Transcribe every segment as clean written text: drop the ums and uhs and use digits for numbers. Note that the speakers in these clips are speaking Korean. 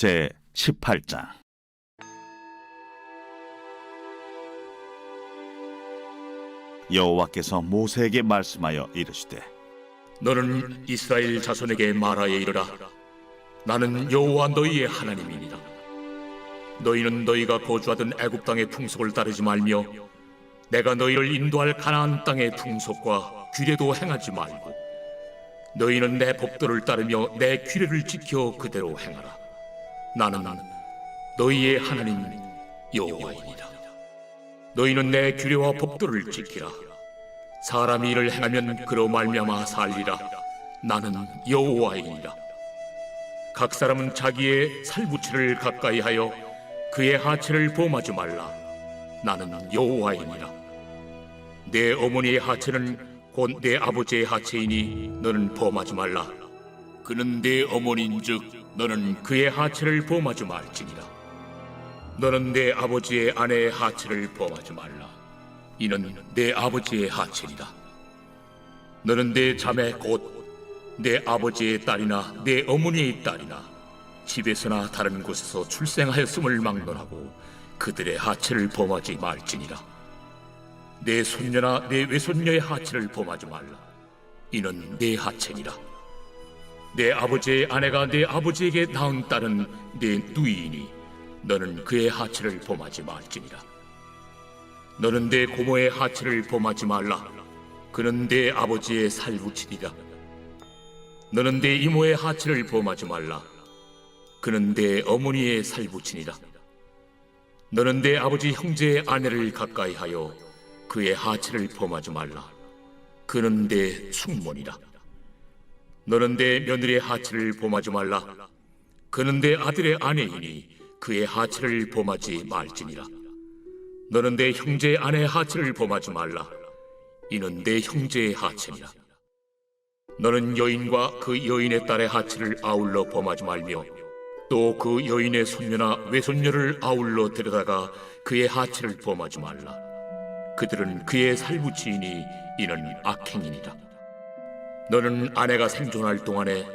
제 18장. 여호와께서 모세에게 말씀하여 이르시되, 너는 이스라엘 자손에게 말하여 이르라. 나는 여호와 너희의 하나님이니라. 너희는 너희가 거주하던 애굽 땅의 풍속을 따르지 말며 내가 너희를 인도할 가나안 땅의 풍속과 규례도 행하지 말고 너희는 내 법도를 따르며 내 규례를 지켜 그대로 행하라. 나는 너희의 하나님 여호와이니라. 너희는 내 규례와 법도를 지키라. 사람이 이를 행하면 그로 말미암아 살리라. 나는 여호와이니라. 각 사람은 자기의 살부치를 가까이 하여 그의 하체를 범하지 말라. 나는 여호와이니라. 내 어머니의 하체는 곧 내 아버지의 하체이니 너는 범하지 말라. 그는 내 어머니인즉 너는 그의 하체를 범하지 말지니라. 너는 내 아버지의 아내의 하체를 범하지 말라. 이는 내 아버지의 하체니라. 너는 내 자매 곧 내 아버지의 딸이나 내 어머니의 딸이나 집에서나 다른 곳에서 출생하였음을 막론하고 그들의 하체를 범하지 말지니라. 내 손녀나 내 외손녀의 하체를 범하지 말라. 이는 내 하체니라. 내 아버지의 아내가 내 아버지에게 낳은 딸은 내 누이이니 너는 그의 하체를 범하지 말지니라. 너는 내 고모의 하체를 범하지 말라. 그는 내 아버지의 살부치니라. 너는 내 이모의 하체를 범하지 말라. 그는 내 어머니의 살부치니라. 너는 내 아버지 형제의 아내를 가까이 하여 그의 하체를 범하지 말라. 그는 내 숙모니라. 너는 내 며느리의 하체를 범하지 말라. 그는 내 아들의 아내이니 그의 하체를 범하지 말지니라. 너는 내 형제의 아내의 하체를 범하지 말라. 이는 내 형제의 하체니라. 너는 여인과 그 여인의 딸의 하체를 아울러 범하지 말며 또 그 여인의 손녀나 외손녀를 아울러 데려다가 그의 하체를 범하지 말라. 그들은 그의 살부치이니 이는 악행이니라. 너는 아내가 생존할 동안에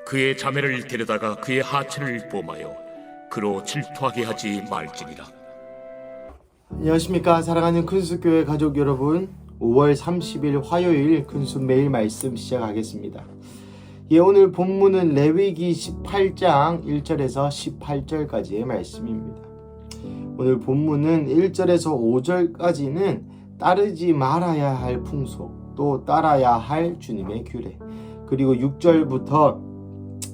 그의 자매를 데려다가 그의 하체를 범하여 그로 질투하게 하지 말지니라. 안녕하십니까, 사랑하는 큰숲교회 가족 여러분. 5월 30일 화요일 큰숲 매일 말씀 시작하겠습니다. 오늘 본문은 레위기 18장 1절에서 18절까지의 말씀입니다. 오늘 본문은 1절에서 5절까지는 따르지 말아야 할 풍속, 또 따라야 할 주님의 규례, 그리고 6절부터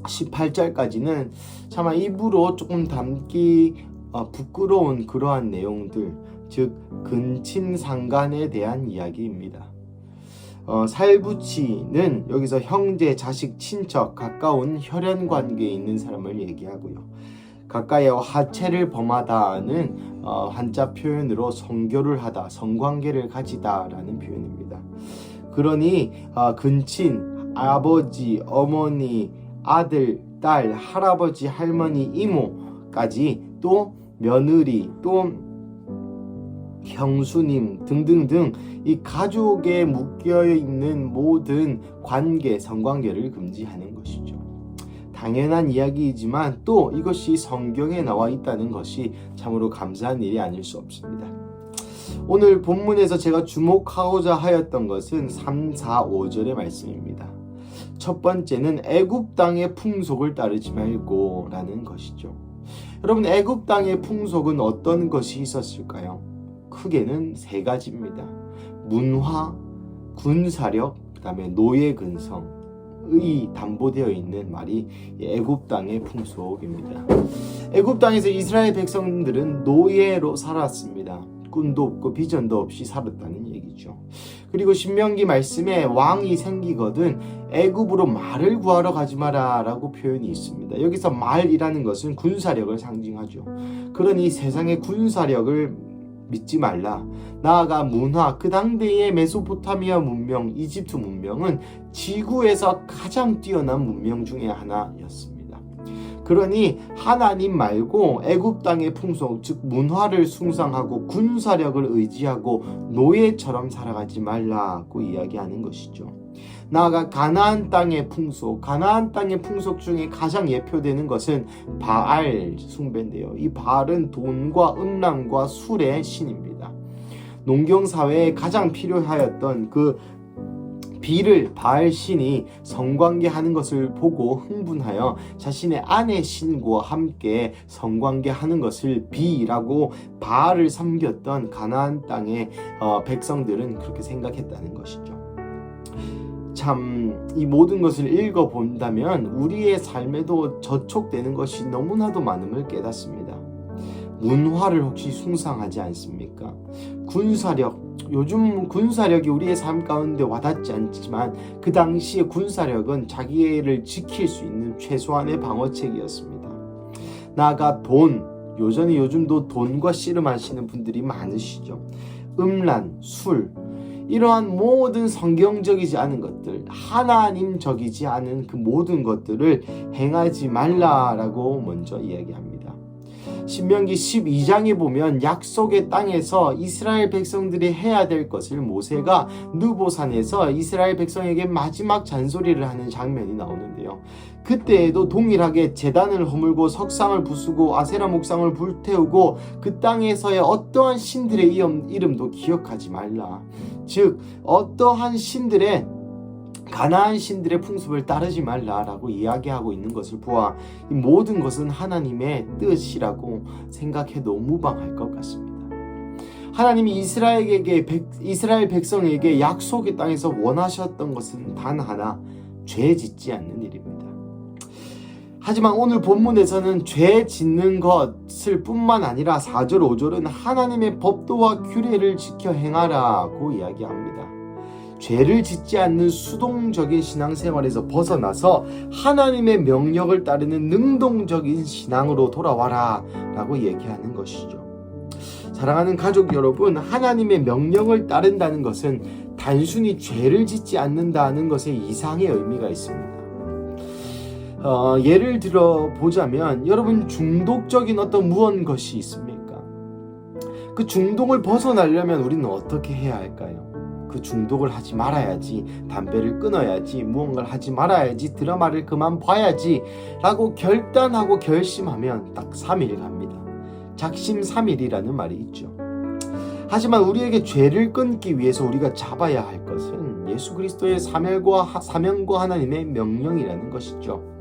18절까지는 차마 입으로 조금 담기 부끄러운 그러한 내용들, 즉 근친상간에 대한 이야기입니다. 살부치는 여기서 형제, 자식, 친척, 가까운 혈연 관계에 있는 사람을 얘기하고요. 가까이와 하체를 범하다는 한자 표현으로 성교를 하다, 성관계를 가지다라는 표현입니다. 그러니 근친, 아버지, 어머니, 아들, 딸, 할아버지, 할머니, 이모까지, 또 며느리, 또 형수님 등등등 이 가족에 묶여있는 모든 관계, 성관계를 금지하는 것이죠. 당연한 이야기이지만 또 이것이 성경에 나와 있다는 것이 참으로 감사한 일이 아닐 수 없습니다. 오늘 본문에서 제가 주목하고자 하였던 것은 3, 4, 5절의 말씀입니다. 첫 번째는 애굽 땅의 풍속을 따르지 말고 라는 것이죠. 여러분, 애굽 땅의 풍속은 어떤 것이 있었을까요? 크게는 세 가지입니다. 문화, 군사력, 그 다음에 노예 근성의 담보되어 있는 말이 애굽 땅의 풍속입니다. 애굽 땅에서 이스라엘 백성들은 노예로 살았습니다. 꿈도 없고 비전도 없이 살았다는 얘기죠. 그리고 신명기 말씀에 왕이 생기거든 애굽으로 말을 구하러 가지 마라 라고 표현이 있습니다. 여기서 말이라는 것은 군사력을 상징하죠. 그러니 세상의 군사력을 믿지 말라. 나아가 문화, 그 당대의 메소포타미아 문명, 이집트 문명은 지구에서 가장 뛰어난 문명 중에 하나였습니다. 그러니 하나님 말고 애굽 땅의 풍속, 즉 문화를 숭상하고 군사력을 의지하고 노예처럼 살아가지 말라고 이야기하는 것이죠. 나아가 가나안 땅의 풍속 중에 가장 예표되는 것은 바알 숭배인데요. 이 바알은 돈과 음란과 술의 신입니다. 농경사회에 가장 필요하였던 그 비를 바알 신이 성관계하는 것을 보고 흥분하여 자신의 아내 신과 함께 성관계하는 것을 비라고 바알을 섬겼던 가나안 땅의 백성들은 그렇게 생각했다는 것이죠. 참 이 모든 것을 읽어본다면 우리의 삶에도 저촉되는 것이 너무나도 많음을 깨닫습니다. 문화를 혹시 숭상하지 않습니까? 요즘 군사력이 우리의 삶 가운데 와닿지 않지만 그 당시의 군사력은 자기를 지킬 수 있는 최소한의 방어책이었습니다. 나아가 요즘도 돈과 씨름하시는 분들이 많으시죠. 음란, 술, 이러한 모든 성경적이지 않은 것들, 하나님적이지 않은 그 모든 것들을 행하지 말라라고 먼저 이야기합니다. 신명기 12장에 보면 약속의 땅에서 이스라엘 백성들이 해야 될 것을 모세가 느보산에서 이스라엘 백성에게 마지막 잔소리를 하는 장면이 나오는데요. 그때에도 동일하게 제단을 허물고 석상을 부수고 아세라 목상을 불태우고 그 땅에서의 어떠한 신들의 이름도 기억하지 말라. 즉 어떠한 가나안 신들의 풍습을 따르지 말라라고 이야기하고 있는 것을 보아 이 모든 것은 하나님의 뜻이라고 생각해도 무방할 것 같습니다. 하나님이 이스라엘 백성에게 약속의 땅에서 원하셨던 것은 단 하나, 죄 짓지 않는 일입니다. 하지만 오늘 본문에서는 죄 짓는 것을 뿐만 아니라 4절 5절은 하나님의 법도와 규례를 지켜 행하라고 이야기합니다. 죄를 짓지 않는 수동적인 신앙생활에서 벗어나서 하나님의 명령을 따르는 능동적인 신앙으로 돌아와라 라고 얘기하는 것이죠. 사랑하는 가족 여러분, 하나님의 명령을 따른다는 것은 단순히 죄를 짓지 않는다는 것에 이상의 의미가 있습니다. 예를 들어 보자면 여러분 중독적인 어떤 무언가이 있습니까? 그 중독을 벗어나려면 우리는 어떻게 해야 할까요? 그 중독을 하지 말아야지, 담배를 끊어야지, 무언가를 하지 말아야지, 드라마를 그만 봐야지 라고 결단하고 결심하면 딱 3일 갑니다. 작심삼일이라는 말이 있죠. 하지만 우리에게 죄를 끊기 위해서 우리가 잡아야 할 것은 예수 그리스도의 사명과 하나님의 명령이라는 것이죠.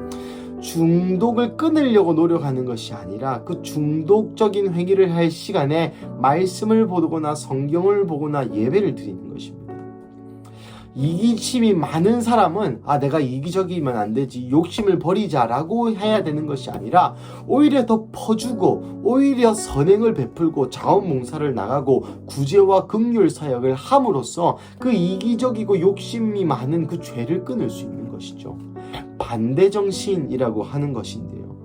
중독을 끊으려고 노력하는 것이 아니라 그 중독적인 행위를 할 시간에 말씀을 보거나 성경을 보거나 예배를 드리는 것입니다. 이기심이 많은 사람은 내가 이기적이면 안 되지, 욕심을 버리자라고 해야 되는 것이 아니라 오히려 더 퍼주고 오히려 선행을 베풀고 자원봉사를 나가고 구제와 긍휼 사역을 함으로써 그 이기적이고 욕심이 많은 그 죄를 끊을 수 있는 것이죠. 반대정신이라고 하는 것인데요.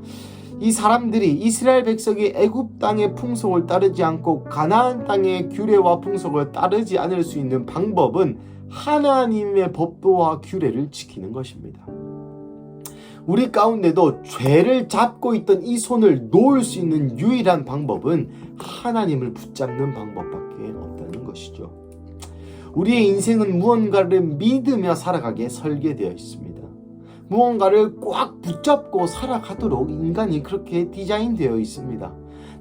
이 사람들이 이스라엘 백성이 애굽 땅의 풍속을 따르지 않고 가나안 땅의 규례와 풍속을 따르지 않을 수 있는 방법은 하나님의 법도와 규례를 지키는 것입니다. 우리 가운데도 죄를 잡고 있던 이 손을 놓을 수 있는 유일한 방법은 하나님을 붙잡는 방법밖에 없다는 것이죠. 우리의 인생은 무언가를 믿으며 살아가게 설계되어 있습니다. 무언가를 꽉 붙잡고 살아가도록 인간이 그렇게 디자인되어 있습니다.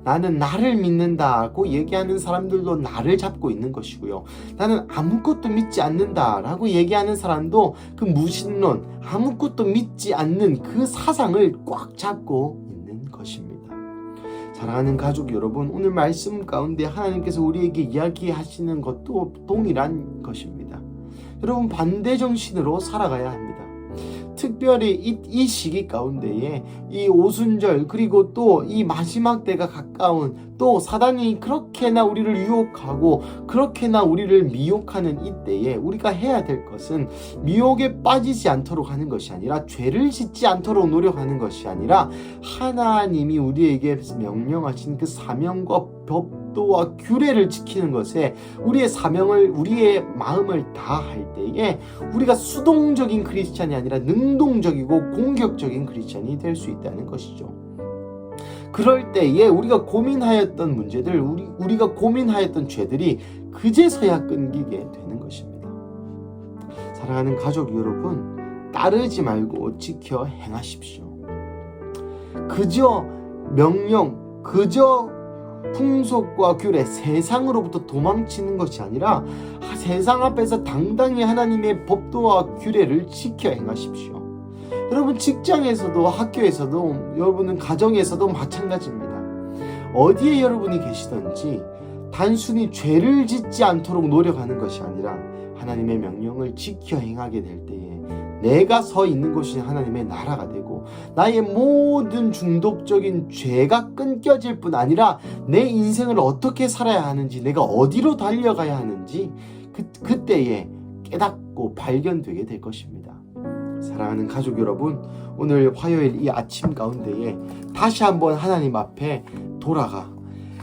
나는 나를 믿는다고 얘기하는 사람들도 나를 잡고 있는 것이고요. 나는 아무것도 믿지 않는다라고 얘기하는 사람도 그 무신론, 아무것도 믿지 않는 그 사상을 꽉 잡고 있는 것입니다. 사랑하는 가족 여러분, 오늘 말씀 가운데 하나님께서 우리에게 이야기하시는 것도 동일한 것입니다. 여러분, 반대정신으로 살아가야 합니다. 특별히 이 시기 가운데에 이 오순절 그리고 또 이 마지막 때가 가까운, 또 사단이 그렇게나 우리를 유혹하고 그렇게나 우리를 미혹하는 이때에 우리가 해야 될 것은 미혹에 빠지지 않도록 하는 것이 아니라, 죄를 짓지 않도록 노력하는 것이 아니라 하나님이 우리에게 명령하신 그 사명과 법도와 규례를 지키는 것에 우리의 사명을, 우리의 마음을 다할 때에 우리가 수동적인 크리스찬이 아니라 능동적이고 공격적인 크리스찬이 될 수 있다는 것이죠. 그럴 때에 우리가 고민하였던 문제들, 우리가 고민하였던 죄들이 그제서야 끊기게 되는 것입니다. 사랑하는 가족 여러분, 따르지 말고 지켜 행하십시오. 그저 명령, 그저 풍속과 규례, 세상으로부터 도망치는 것이 아니라 세상 앞에서 당당히 하나님의 법도와 규례를 지켜 행하십시오. 여러분, 직장에서도 학교에서도 여러분은 가정에서도 마찬가지입니다. 어디에 여러분이 계시든지 단순히 죄를 짓지 않도록 노력하는 것이 아니라 하나님의 명령을 지켜 행하게 될 때에 내가 서 있는 곳이 하나님의 나라가 되고 나의 모든 중독적인 죄가 끊겨질 뿐 아니라 내 인생을 어떻게 살아야 하는지, 내가 어디로 달려가야 하는지 그때에 깨닫고 발견되게 될 것입니다. 사랑하는 가족 여러분, 오늘 화요일 이 아침 가운데에 다시 한번 하나님 앞에 돌아가,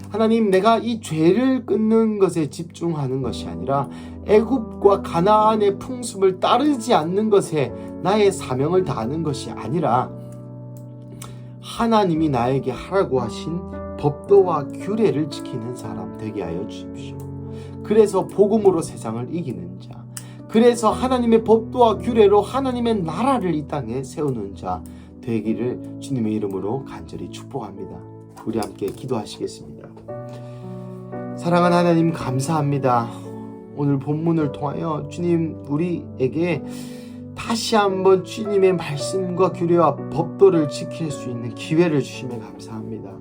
하나님, 내가 이 죄를 끊는 것에 집중하는 것이 아니라 애굽과 가나안의 풍습을 따르지 않는 것에 나의 사명을 다하는 것이 아니라 하나님이 나에게 하라고 하신 법도와 규례를 지키는 사람 되게 하여 주십시오. 그래서 복음으로 세상을 이기는 자, 그래서 하나님의 법도와 규례로 하나님의 나라를 이 땅에 세우는 자 되기를 주님의 이름으로 간절히 축복합니다. 우리 함께 기도하시겠습니다. 사랑하는 하나님, 감사합니다. 오늘 본문을 통하여 주님, 우리에게 다시 한번 주님의 말씀과 규례와 법도를 지킬 수 있는 기회를 주시며 감사합니다.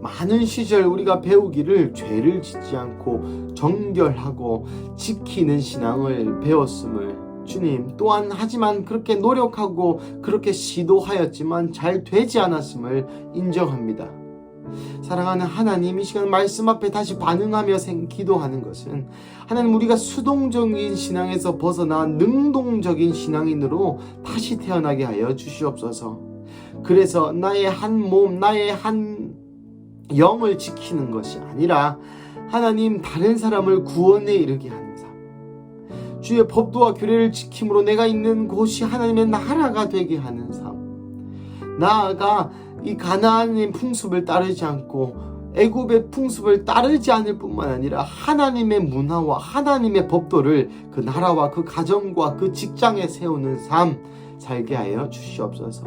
많은 시절 우리가 배우기를 죄를 짓지 않고 정결하고 지키는 신앙을 배웠음을 주님, 또한 하지만 그렇게 노력하고 그렇게 시도하였지만 잘 되지 않았음을 인정합니다. 사랑하는 하나님, 이 시간 말씀 앞에 다시 반응하며 기도하는 것은 하나님, 우리가 수동적인 신앙에서 벗어나 능동적인 신앙인으로 다시 태어나게 하여 주시옵소서. 그래서 나의 한 몸, 나의 한 영을 지키는 것이 아니라 하나님, 다른 사람을 구원에 이르게 하는 삶, 주의 법도와 규례를 지킴으로 내가 있는 곳이 하나님의 나라가 되게 하는 삶, 나아가 이 가나안의 풍습을 따르지 않고 애굽의 풍습을 따르지 않을 뿐만 아니라 하나님의 문화와 하나님의 법도를 그 나라와 그 가정과 그 직장에 세우는 삶 살게 하여 주시옵소서.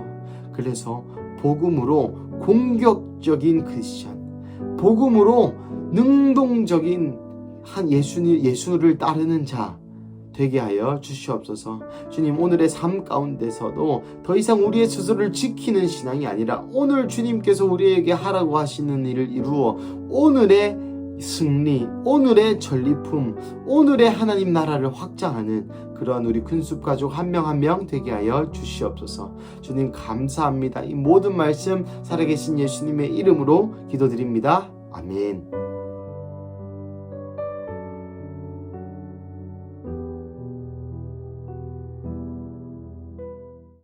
그래서 복음으로 공격적인 크리스천, 복음으로 능동적인 한 예수를 따르는 자 되게 하여 주시옵소서. 주님, 오늘의 삶 가운데서도 더 이상 우리의 스스로를 지키는 신앙이 아니라 오늘 주님께서 우리에게 하라고 하시는 일을 이루어 오늘의 승리, 오늘의 전리품, 오늘의 하나님 나라를 확장하는 그러한 우리 큰숲 가족 한 명 한 명 되게 하여 주시옵소서. 주님, 감사합니다. 이 모든 말씀 살아계신 예수님의 이름으로 기도드립니다. 아멘.